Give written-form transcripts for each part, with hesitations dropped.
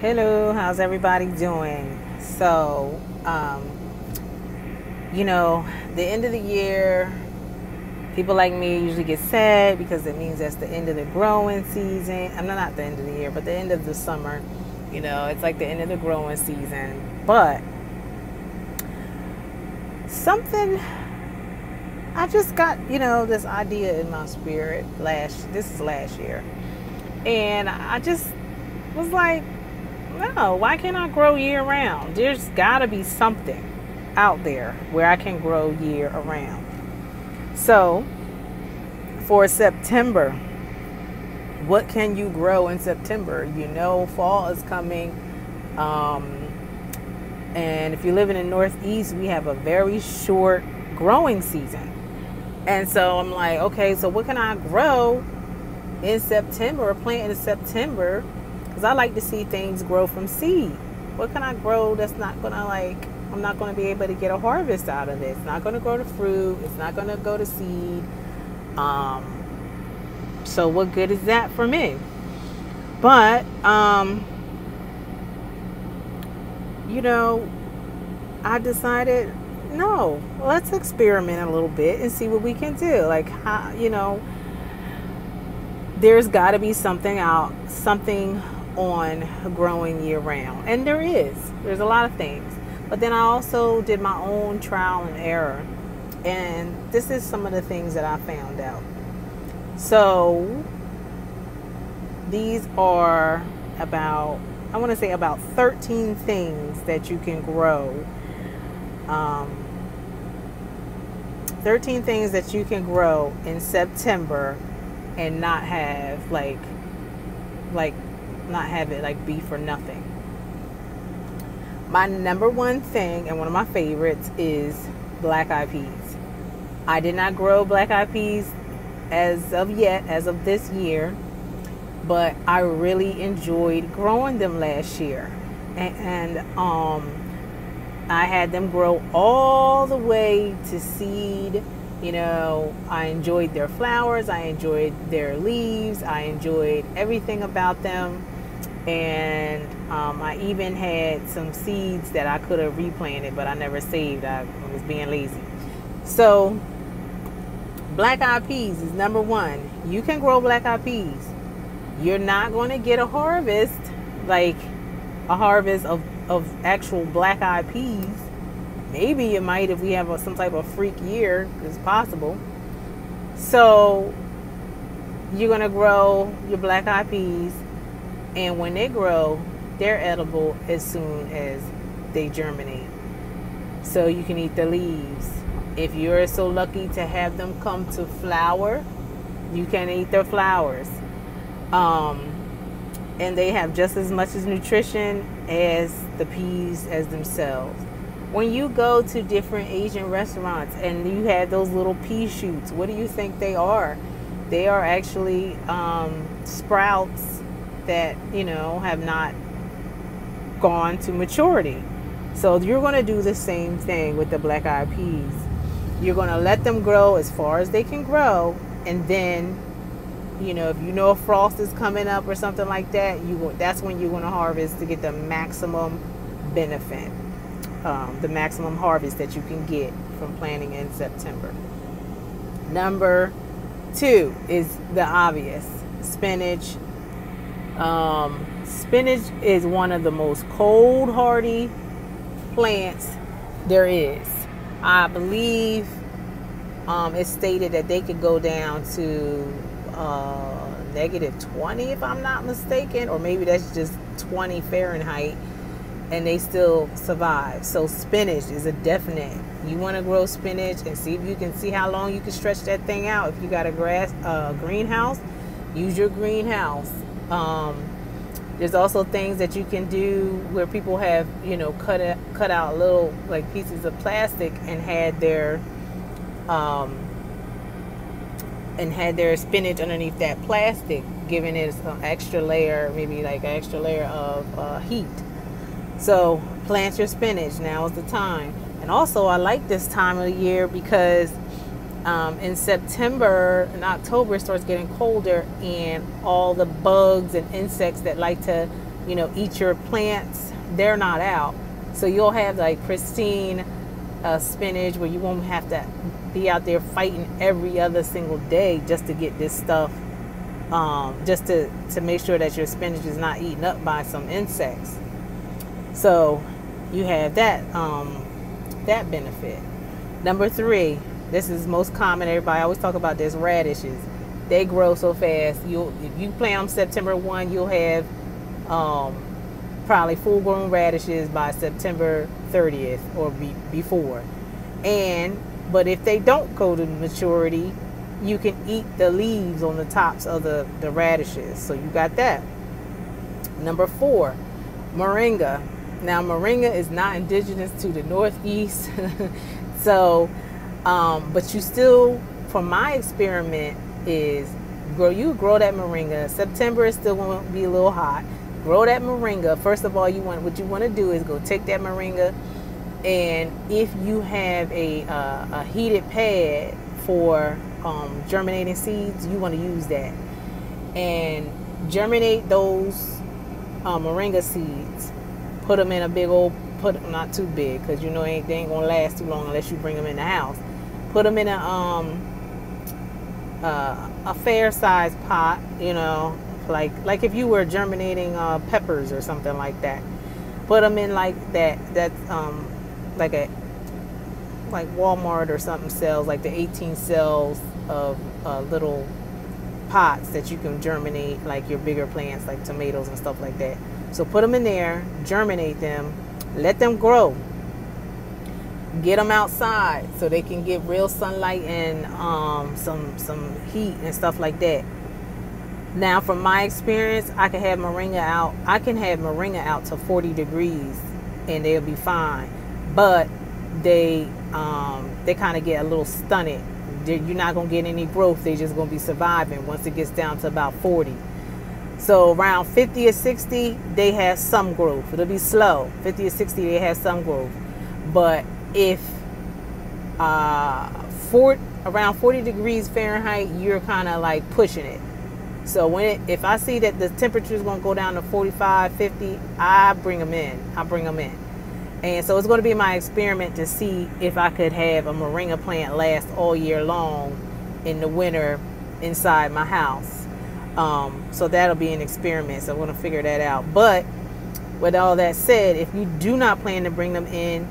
Hello, how's everybody doing? So, you know, the end of the year, people like me usually get sad because it means that's the end of the growing season. I'm not the end of the year, but the end of the summer. It's like the end of the growing season. But something, I just got, this idea in my spirit this is last year. And I just was like, no, why can't I grow year round? There's got to be something out there where I can grow year around. So, for September, what can you grow in September? Fall is coming. And if you're living in Northeast, we have a very short growing season. And so I'm like, okay, so what can I grow in September or plant in September? Because I like to see things grow from seed. What can I grow that's not going to I'm not going to be able to get a harvest out of it. It's not going to grow to fruit. It's not going to go to seed. So what good is that for me? But, I decided, no, let's experiment a little bit and see what we can do. Like, there's got to be something on growing year round. And there's a lot of things. But then I also did my own trial and error. And this is some of the things that I found out. So these are about 13 things that you can grow. 13 things that you can grow in September and not have not have it be for nothing. My number one thing and one of my favorites is black eyed peas. I did not grow black eyed peas as of this year, but I really enjoyed growing them last year. And I had them grow all the way to seed. I enjoyed their flowers, I enjoyed their leaves, I enjoyed everything about them. And I even had some seeds that I could have replanted, but I never saved. I was being lazy. So black eyed peas is number one. You can grow black eyed peas. You're not going to get a harvest, of actual black eyed peas. Maybe you might if we have some type of freak year. It's possible. So you're going to grow your black eyed peas. And when they grow, they're edible as soon as they germinate. So you can eat the leaves. If you're so lucky to have them come to flower, you can eat their flowers. And they have just as much as nutrition as the peas as themselves. When you go to different Asian restaurants and you have those little pea shoots, what do you think they are? They are actually sprouts that have not gone to maturity. So you're going to do the same thing with the black eyed peas. You're going to let them grow as far as they can grow, and then if a frost is coming up or something like that, that's when you're going to harvest to get the maximum benefit, the maximum harvest that you can get from planting in September. Number 2 is the obvious, spinach. Spinach is one of the most cold hardy plants there is. I believe it's stated that they could go down to -20 if I'm not mistaken, or maybe that's just 20 Fahrenheit, and they still survive. So spinach is a definite. You want to grow spinach and see if you can see how long you can stretch that thing out. If you got a greenhouse, use your greenhouse. There's also things that you can do where people have, cut out little pieces of plastic and had their spinach underneath that plastic, giving it an extra layer, maybe an extra layer of heat. So plant your spinach. Now is the time. And also, I like this time of the year because in September and October it starts getting colder, and all the bugs and insects that like to eat your plants, they're not out. So you'll have like pristine spinach where you won't have to be out there fighting every other single day just to get this stuff, just to make sure that your spinach is not eaten up by some insects. So you have that that benefit. Number 3, this is most common. Everybody always talk about this, radishes. They grow so fast. If you plant them September 1, you'll have probably full-grown radishes by September 30th or before. But if they don't go to maturity, you can eat the leaves on the tops of the radishes. So you got that. Number 4, moringa. Now, moringa is not indigenous to the Northeast. So, but you still, from my experiment, is grow that moringa. September is still going to be a little hot. Grow that moringa. First of all, what you want to do is go take that moringa, and if you have a heated pad for germinating seeds, you want to use that and germinate those moringa seeds. Put them in a big old, not too big, because they ain't gonna last too long unless you bring them in the house. Put them in a fair sized pot, like if you were germinating peppers or something like that. Put them in like that. That's like Walmart or something sells like the 18 cells of little pots that you can germinate like your bigger plants like tomatoes and stuff like that. So put them in there, germinate them, let them grow. Get them outside so they can get real sunlight and some heat and stuff like that. Now, from my experience, I can have moringa out to 40 degrees and they'll be fine. But they kind of get a little stunted. You're not gonna get any growth. They're just gonna be surviving once it gets down to about 40. So around 50 or 60, they have some growth. It'll be slow. 50 or 60, they have some growth. But if around 40 degrees Fahrenheit, you're kind of like pushing it. So if I see that the temperature is going to go down to 45, 50, I bring them in. And so it's going to be my experiment to see if I could have a moringa plant last all year long in the winter inside my house. So that'll be an experiment. So I'm going to figure that out. But with all that said, if you do not plan to bring them in,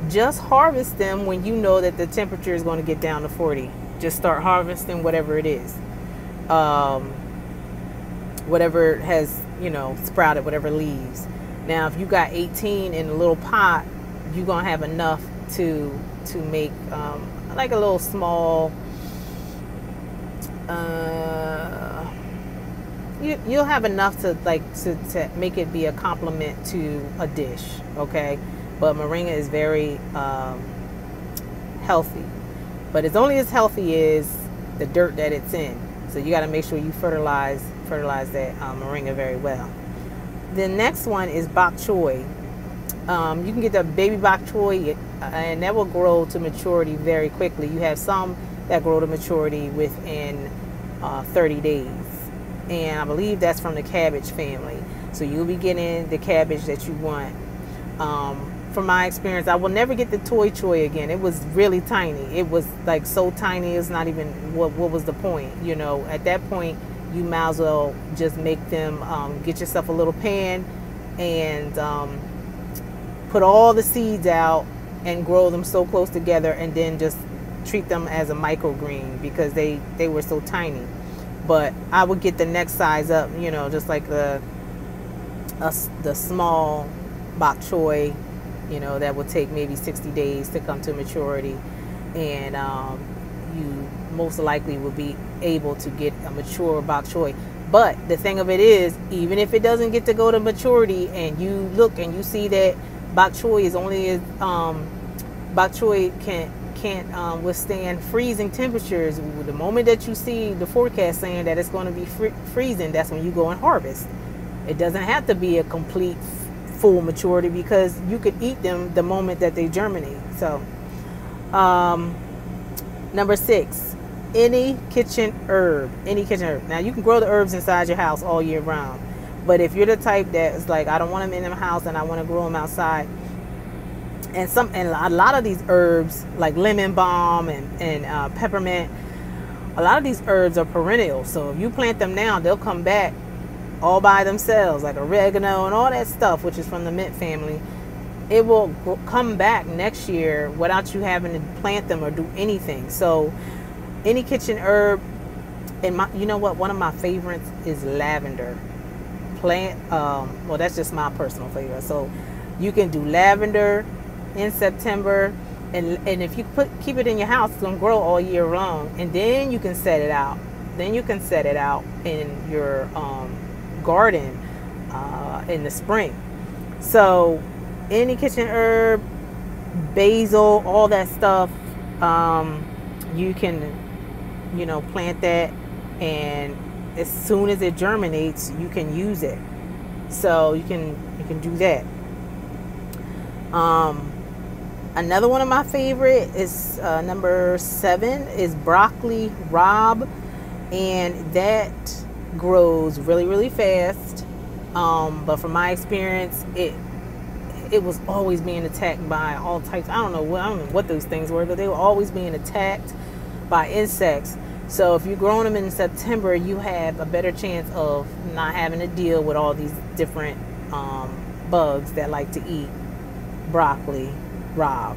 just harvest them when you know that the temperature is going to get down to 40. Just start harvesting whatever it is. Whatever has, sprouted, whatever leaves. Now, if you got 18 in a little pot, you're going to have enough to make like a little small, you'll have enough to make it be a complement to a dish, okay? But moringa is very healthy. But it's only as healthy as the dirt that it's in. So you got to make sure you fertilize that moringa very well. The next one is bok choy. You can get the baby bok choy, and that will grow to maturity very quickly. You have some that grow to maturity within 30 days. And I believe that's from the cabbage family. So you'll be getting the cabbage that you want. From my experience, I will never get the choy again. It was really tiny. It was like so tiny, it's not even, what was the point? At that point, you might as well just make them, get yourself a little pan and put all the seeds out and grow them so close together, and then just treat them as a microgreen because they were so tiny. But I would get the next size up, just like the small bok choy, that would take maybe 60 days to come to maturity. And you most likely will be able to get a mature bok choy. But the thing of it is, even if it doesn't get to go to maturity and you look and you see that bok choy is only as, bok choy can't withstand freezing temperatures, the moment that you see the forecast saying that it's going to be freezing, that's when you go and harvest. It doesn't have to be a complete full maturity because you could eat them the moment that they germinate. So number 6, any kitchen herb. Now you can grow the herbs inside your house all year round, But if you're the type that is like, I don't want them in the house and I want to grow them outside, and a lot of these herbs like lemon balm and peppermint, a lot of these herbs are perennial. So if you plant them now, they'll come back all by themselves, like oregano and all that stuff, which is from the mint family. It will come back next year without you having to plant them or do anything. So any kitchen herb, and you know what? One of my favorites is lavender. Well, that's just my personal favorite. So you can do lavender in September, and if you keep it in your house, it's gonna grow all year long, and then you can set it out. Then you can set it out in your garden in the spring. So any kitchen herb, basil, all that stuff, you can, plant that, and as soon as it germinates, you can use it. So you can do that. Another one of my favorite is number 7 is broccoli rabe, and that grows really, really fast. But from my experience, it was always being attacked by all types. I don't know what those things were, but they were always being attacked by insects. So if you're growing them in September, you have a better chance of not having to deal with all these different bugs that like to eat broccoli rabe.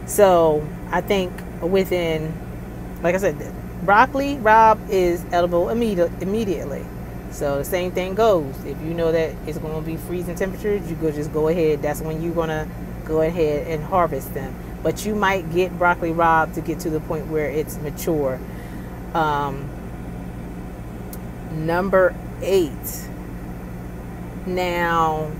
So I think within, like I said, broccoli rabe is edible immediately. So the same thing goes. If you know that it's going to be freezing temperatures, you could just go ahead. That's when you're going to go ahead and harvest them. But you might get broccoli rabe to get to the point where it's mature. Number 8. Now,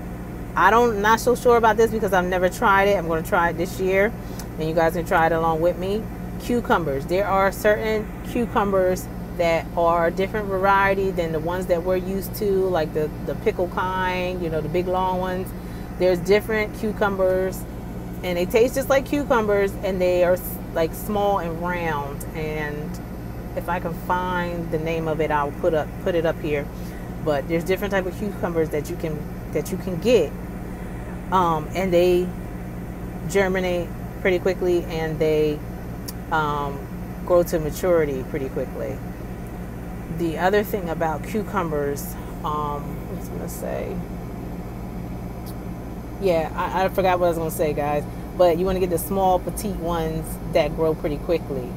not so sure about this because I've never tried it. I'm going to try it this year, and you guys can try it along with me. Cucumbers. There are certain cucumbers that are a different variety than the ones that we're used to, like the pickle kind, the big long ones. There's different cucumbers, and they taste just like cucumbers, and they are like small and round. And if I can find the name of it, I'll put it up here. But there's different type of cucumbers that you can get, and they germinate pretty quickly, and they grow to maturity pretty quickly. The other thing about cucumbers, what was I going to say? Yeah, I forgot what I was going to say, guys. But you want to get the small, petite ones that grow pretty quickly,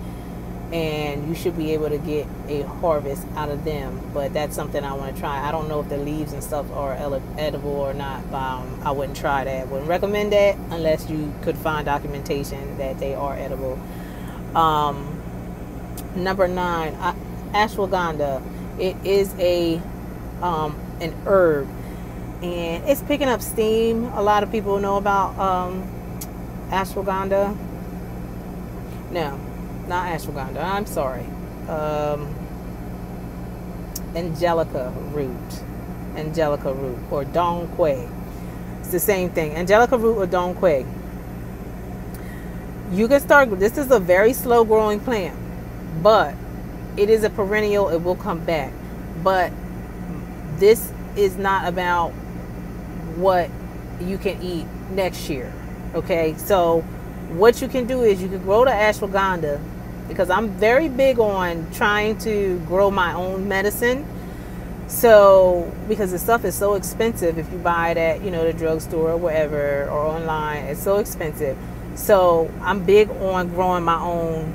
and you should be able to get a harvest out of them. But that's something I want to try. I don't know if the leaves and stuff are edible or not, but I wouldn't try that. Wouldn't recommend that unless you could find documentation that they are edible. Number 9, ashwagandha. It is an herb, and it's picking up steam. A lot of people know about ashwagandha. No, not ashwagandha. I'm sorry. Angelica root or dong quai. It's the same thing. Angelica root or dong quai. You can start. This is a very slow growing plant, but it is a perennial. It will come back. But this is not about what you can eat next year. Okay, so what you can do is you can grow the ashwagandha, because I'm very big on trying to grow my own medicine. So because the stuff is so expensive, if you buy it at the drugstore or wherever or online, it's so expensive. So I'm big on growing my own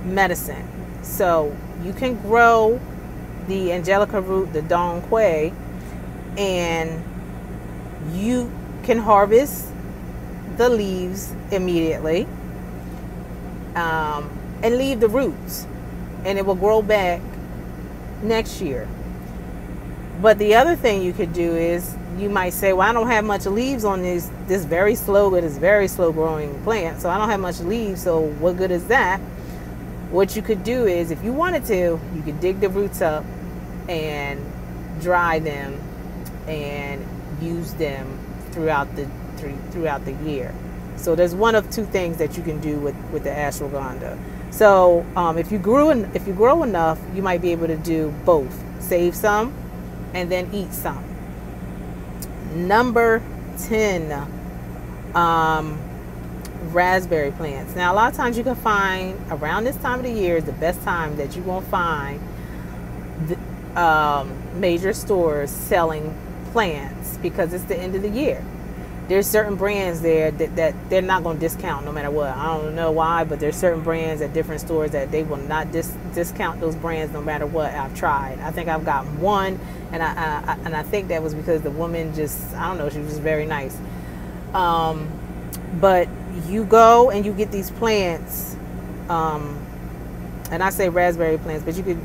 medicine. So you can grow the Angelica root, the dong quai, and you can harvest the leaves immediately, and leave the roots, and it will grow back next year. But the other thing you could do is, you might say, well, I don't have much leaves on this very slow, but it's very slow growing plant, so I don't have much leaves, so what good is that? What you could do is, if you wanted to, you could dig the roots up and dry them and use them throughout the year. So there's one of two things that you can do with the ashwagandha. So if you grow enough, you might be able to do both. Save some and then eat some. Number 10, raspberry plants. Now, a lot of times you can find around this time of the year is the best time that you won't find major stores selling plants, because it's the end of the year. There's certain brands there that they're not going to discount no matter what. I don't know why, but there's certain brands at different stores that they will not discount those brands no matter what. I've tried. I think I've got one, and I think that was because the woman just, I don't know, she was just very nice. But you go and you get these plants, and I say raspberry plants, but you could,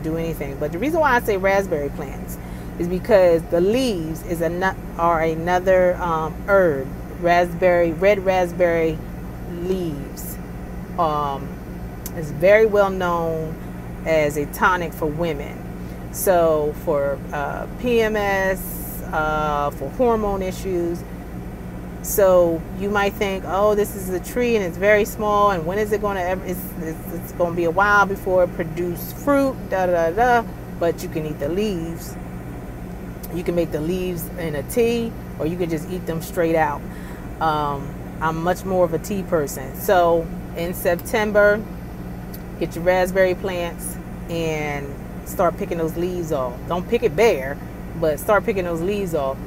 do anything. But the reason why I say raspberry plants is because the leaves are another herb. Red raspberry leaves is very well known as a tonic for women. So for PMS, for hormone issues. So you might think, oh, this is a tree and it's very small, and when is it going to ever? It's going to be a while before it produces fruit. But you can eat the leaves. You can make the leaves in a tea, or you can just eat them straight out. I'm much more of a tea person. So in September, get your raspberry plants and start picking those leaves off. Don't pick it bare, but start picking those leaves off.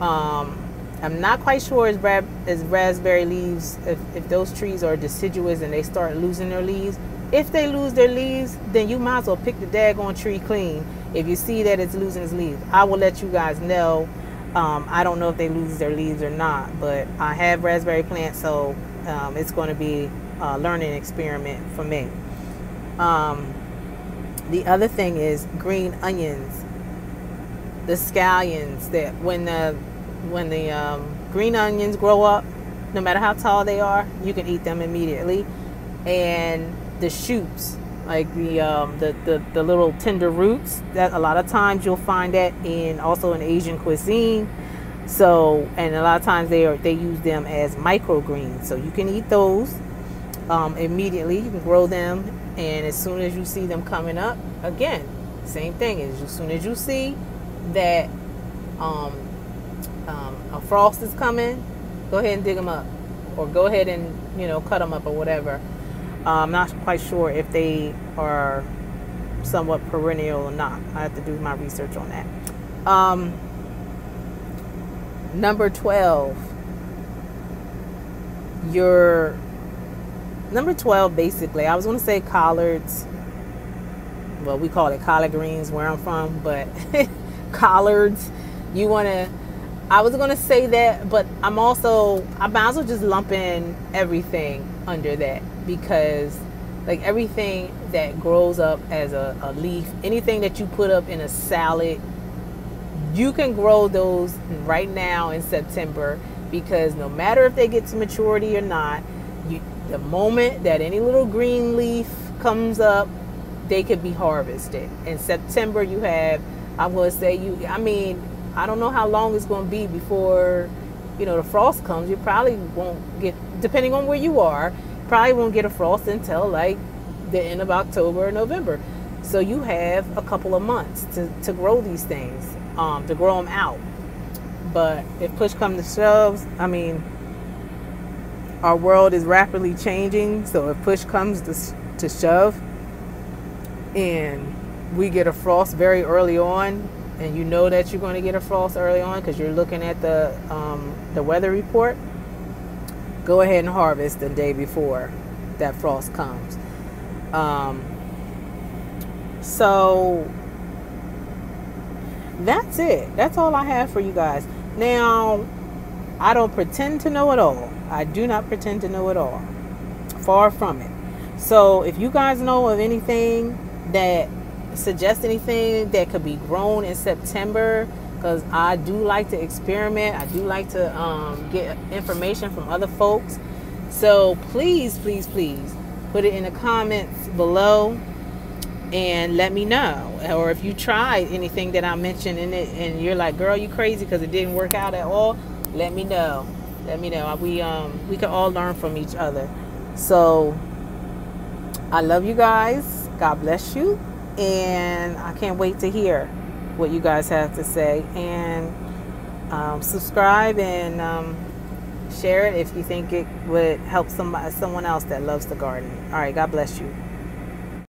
I'm not quite sure as raspberry leaves, if those trees are deciduous and they start losing their leaves. If they lose their leaves, then you might as well pick the daggone tree clean. If you see that it's losing its leaves, I will let you guys know. I don't know if they lose their leaves or not, but I have raspberry plants, so it's going to be a learning experiment for me. The other thing is green onions, the scallions. That when the green onions grow up, no matter how tall they are, you can eat them immediately. And the shoots, like the little tender roots, that a lot of times you'll find that also in Asian cuisine. So, and a lot of times they use them as microgreens, so you can eat those immediately. You can grow them, and as soon as you see them coming up, again, same thing. As soon as you see that a frost is coming, go ahead and dig them up, or go ahead and cut them up or whatever. I'm not quite sure if they are somewhat perennial or not. I have to do my research on that. Number 12. Number 12, basically, I was going to say collards. Well, we call it collard greens where I'm from, but collards. I was going to say that, but I might as well just lump in everything under that, because like everything that grows up as a leaf, anything that you put up in a salad, you can grow those right now in September, because no matter if they get to maturity or not, the moment that any little green leaf comes up, they could be harvested. In September, you have, I'm going to say, I don't know how long it's going to be before, the frost comes. You probably won't get, depending on where you are, probably won't get a frost until like the end of October or November. So you have a couple of months to grow these things, to grow them out. But if push comes to shove, our world is rapidly changing. So if push comes to shove and we get a frost very early on, and you know that you're going to get a frost early on because you're looking at the weather report, go ahead and harvest the day before that frost comes. So that's it. That's all I have for you guys. Now, I don't pretend to know it all. I do not pretend to know it all. Far from it. So if you guys know of anything that suggest anything that could be grown in September, because I do like to experiment. I do like to get information from other folks. So please put it in the comments below and let me know. Or if you tried anything that I mentioned in it and you're like, girl, you crazy because it didn't work out at all, let me know. We can all learn from each other. So I love you guys. God bless you. And I can't wait to hear what you guys have to say. And Subscribe and share it if you think it would help someone else that loves the garden. All right, God bless you.